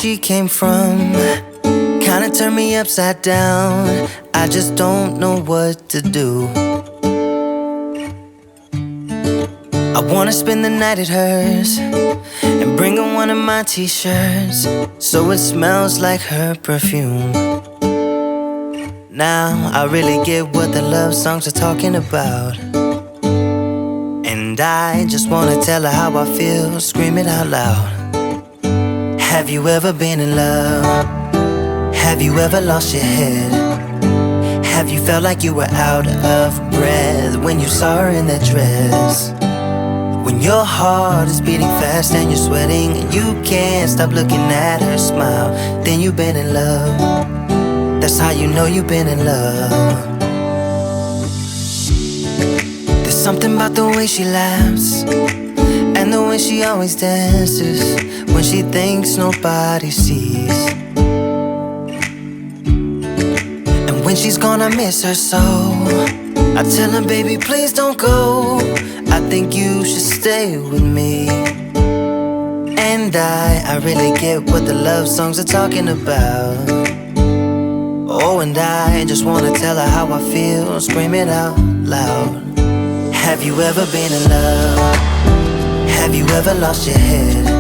she came from kinda turned me upside down. I just don't know what to do. I wanna spend the night at hers and bring her one of my t-shirts so it smells like her perfume. Now I really get what the love songs are talking about, and I just wanna tell her how I feel, scream it out loud. Have you ever been in love? Have you ever lost your head? Have you felt like you were out of breath when you saw her in that dress? When your heart is beating fast and you're sweating and you can't stop looking at her smile, then you've been in love. That's how you know you've been in love. There's something about the way she laughs and the way she always dances when she thinks nobody sees. And when she's gone I miss her so. I tell her, baby, please don't go. I think you should stay with me. And I really get what the love songs are talking about. Oh, and I just wanna tell her how I feel, scream it out loud. Have you ever been in love? Have you ever lost your head?